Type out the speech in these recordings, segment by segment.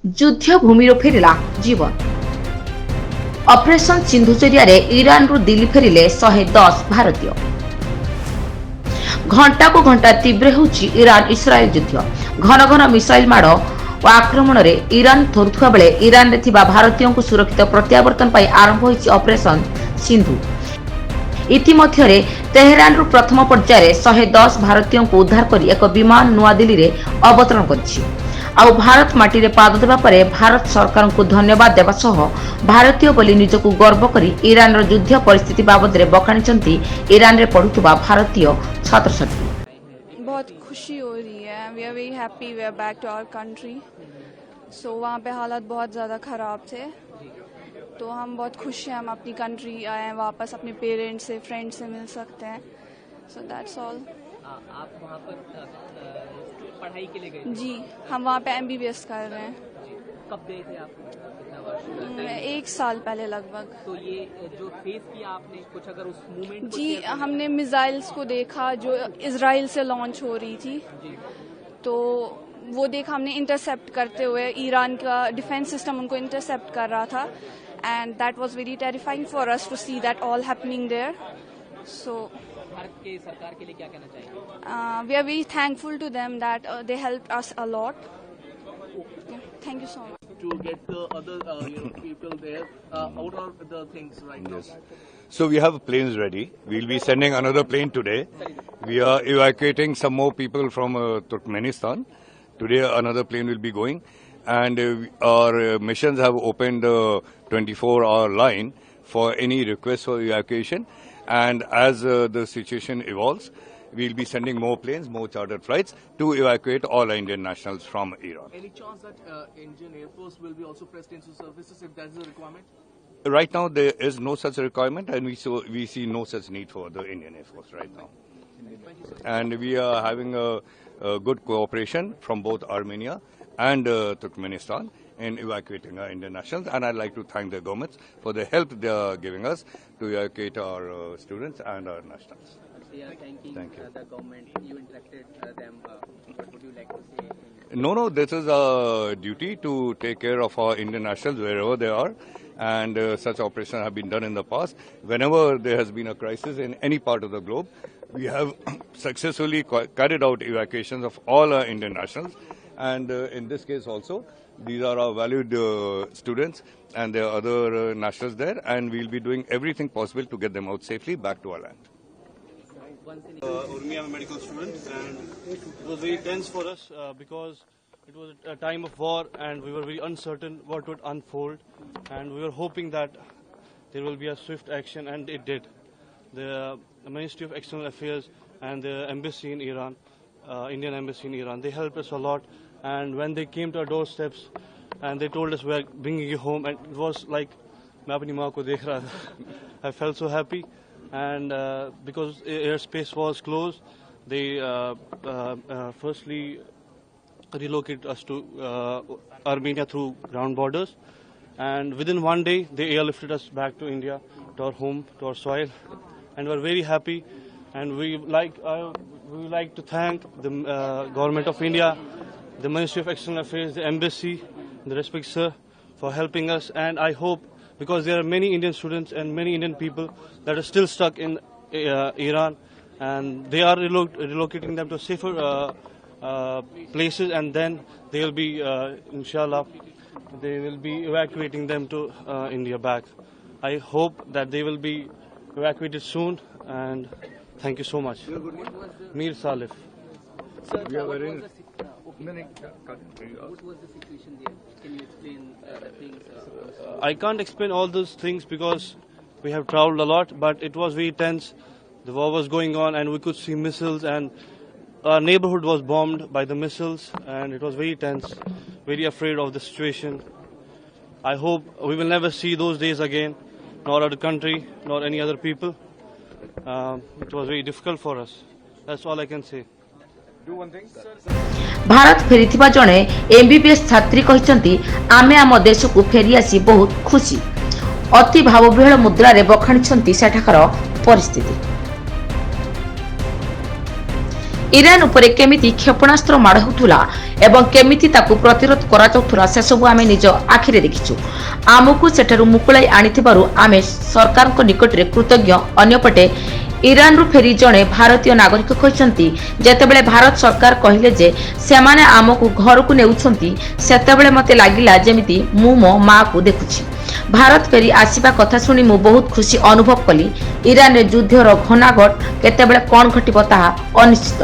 ଯୁଦ୍ଧ ଭୂମିରୁ ଫେରିଲା ଜୀବନ। ଅପରେସନ ସିନ୍ଧୁ ଜରିଆରେ ଇରାନରୁ ଦିଲ୍ଲୀ ଫେରିଲେ 110 ଭାରତୀୟ। ଘଣ୍ଟାକୁ ଘଣ୍ଟା ତୀବ୍ର ହେଉଛି ଇରାନ ଇସ୍ରାଏଲ ଯୁଦ୍ଧ। ଘନ ଘନ ମିସାଇଲ ମାଡ଼ ଓ ଆକ୍ରମଣରେ ଇରାନ ଥରୁଥିବା ବେଳେ ଇରାନରେ ଥିବା ଭାରତୀୟଙ୍କୁ ସୁରକ୍ଷିତ ପ୍ରତ୍ୟାବର୍ତ୍ତନ ପାଇଁ ଆରମ୍ଭ ହୋଇଛି ଅପରେସନ ସିନ୍ଧୁ। ଇତିମଧ୍ୟରେ ତେହେରାନରୁ ପ୍ରଥମ ପର୍ଯ୍ୟାୟରେ 110 ଭାରତୀୟଙ୍କୁ ଉଦ୍ଧାର କରି ଏକ ବିମାନ ନୂଆଦିଲ୍ଲୀରେ ଅବତରଣ କରିଛି। ଆଉ ଭାରତ ମାଟିରେ ପାଦ ଦେବା ପରେ ଭାରତ ସରକାରଙ୍କୁ ଧନ୍ୟବାଦ ଦେବା ସହ ଭାରତୀୟ ବୋଲି ନିଜକୁ ଗର୍ବ କରି ଇରାନର ଯୁଦ୍ଧ ପରିସ୍ଥିତି ବାବଦରେ ବଖାଣିଛନ୍ତି ଇରାନରେ ପଢୁଥିବା ଭାରତୀୟ ଛାତ୍ରଛାତ୍ରୀ। बहुत खुशी हो रही है। We are very happy we are back to our country. So वहाँ पे हालात बहुत ज़्यादा ख़राब थे, तो हम बहुत खुश हैं हम अपनी कंट्री आए हैं, वापस अपने पेरेंट्स से फ्रेंड्स से मिल सकते हैं। So that's all. आप वहाँ पर पढ़ाई के लिए गए? जी, हम वहाँ पे MBBS कर रहे हैं। कब गए थे आप? कितना वर्ष? 1 साल पहले लगभग। तो ये जो फेस किया आपने, कुछ अगर उस मूवमेंट को जी, शेयर करें? हमने मिसाइल्स को देखा जो इजराइल से लॉन्च हो रही थी, तो वो देखा हमने इंटरसेप्ट करते हुए ईरान का डिफेंस सिस्टम उनको इंटरसेप्ट कर रहा था, and that was very terrifying for us to see that all happening there. So Bharat के सरकार के लिए क्या कहना चाहेंगे? We are very thankful to them that they helped us a lot. Thank you so much. To get the other people there, out of the things right now. So we have planes ready. We'll be sending another plane today. We are evacuating some more people from Turkmenistan. Today another plane will be going, and our missions have opened the 24-hour line for any request for evacuation. And as the situation evolves, we'll be sending more planes, more chartered flights to evacuate all Indian nationals from Iran. Any chance that Indian Air Force will be also pressed into services if that is a requirement? Right now there is no such requirement, and we see no such need for the Indian Air Force right now. And we are having a good cooperation from both Armenia and Turkmenistan in evacuating our Indian nationals, and I'd like to thank the governments for the help they are giving us to evacuate our students and our nationals. They are thanking Thank you. the government. You interacted them. What would you like to say? No, this is our duty to take care of our Indian nationals wherever they are, and such operations have been done in the past. Whenever there has been a crisis in any part of the globe, we have successfully carried out evacuations of all our Indian nationals, and in this case also, these are our valued students, and there are other nationals there, and we'll be doing everything possible to get them out safely back to our land. Urmi, I'm a medical student, and it was very tense for us because it was a time of war and we were very uncertain what would unfold, and we were hoping that there will be a swift action, and it did. The Ministry of External Affairs and the embassy in Iran, Indian embassy in Iran, they helped us a lot, and when they came to our doorsteps and they told us we are bringing you home, and it was like main apni maa ko dekh raha tha. I felt so happy. And because airspace was closed, they firstly relocated us to Armenia through ground borders, and within one day they airlifted us back to India, to our home, to our soil, and we're very happy. And we would like to thank the government of India, the Ministry of External Affairs, the embassy, the respect sir, for helping us. And I hope, because there are many Indian students and many Indian people that are still stuck in Iran, and they are relocating them to safer places, and then they will be, inshallah, they will be evacuating them to India back. I hope that they will be evacuated soon, and thank you so much. Mir Salif. Sir, We are what very- was the situation there? Can you explain the things? I can't explain all those things because we have traveled a lot, but it was very tense. The war was going on, and we could see missiles, and our neighborhood was bombed by the missiles, and it was very tense, very afraid of the situation. I hope we will never see those days again, nor our country, nor any other people. It was very difficult for us. That's all I can say. Bharat ଫେରିଥିବା ଜଣେ MBBS ଛାତ୍ରୀ କହିଛନ୍ତି, ଆମେ ଆମ ଦେଶକୁ ଫେରିଆସି ବହୁତ ଖୁସି। ଅତି ଭାବବିହ୍ୱଳ ମୁଦ୍ରାରେ ବଖାଣିଛନ୍ତି ସେଠାକାର ପରିସ୍ଥିତି। ଇରାନ ଉପରେ କେମିତି କ୍ଷେପଣାସ୍ତ୍ର ମାଡ଼ ହେଉଥିଲା ଏବଂ କେମିତି ତାକୁ ପ୍ରତିରୋଧ କରାଯାଉଥିଲା ସେସବୁ ଆମେ ନିଜ ଆଖିରେ ଦେଖିଛୁ। ଆମକୁ ସେଠାରୁ ମୁକୁଳାଇ ଆଣିଥିବାରୁ ଆମେ ସରକାରଙ୍କ ନିକଟରେ କୃତଜ୍ଞ। ଅନ୍ୟପଟେ ଇରାନରୁ ଫେରି ଜଣେ ଭାରତୀୟ ନାଗରିକ କହିଛନ୍ତି, ଯେତେବେଳେ ଭାରତ ସରକାର କହିଲେ ଯେ ସେମାନେ ଆମକୁ ଘରକୁ ନେଉଛନ୍ତି ସେତେବେଳେ ମୋତେ ଲାଗିଲା ଯେମିତି ମୁଁ ମୋ ମାଆକୁ ଦେଖୁଛି। ଭାରତ ଫେରି ଆସିବା କଥା ଶୁଣି ମୁଁ ବହୁତ ଖୁସି ଅନୁଭବ କଲି। ଇରାନରେ ଯୁଦ୍ଧର ଘନାଘଟ କେତେବେଳେ କ'ଣ ଘଟିବ ତାହା ଅନିଶ୍ଚିତ।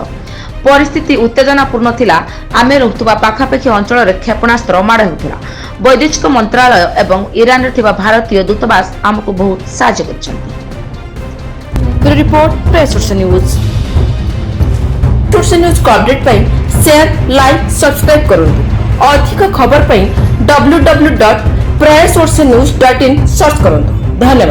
ପରିସ୍ଥିତି ଉତ୍ତେଜନାପୂର୍ଣ୍ଣ ଥିଲା। ଆମେ ରହୁଥିବା ପାଖାପାଖି ଅଞ୍ଚଳରେ କ୍ଷେପଣାସ୍ତ୍ର ମାଡ଼ ହେଉଥିଲା। ବୈଦେଶିକ ମନ୍ତ୍ରଣାଳୟ ଏବଂ ଇରାନରେ ଥିବା ଭାରତୀୟ ଦୂତାବାସ ଆମକୁ ବହୁତ ସାହାଯ୍ୟ କରିଛନ୍ତି। Report press Odisha news. Odisha news update ପାଇଁ ସେୟାର, ଲାଇକ୍, ସବସ୍କ୍ରାଇବ୍ କରନ୍ତୁ। ଅଧିକ ଖବର ପାଇଁ www.pressodishanews.in ସର୍ଚ୍ଚ କରନ୍ତୁ। ଧନ୍ୟବାଦ।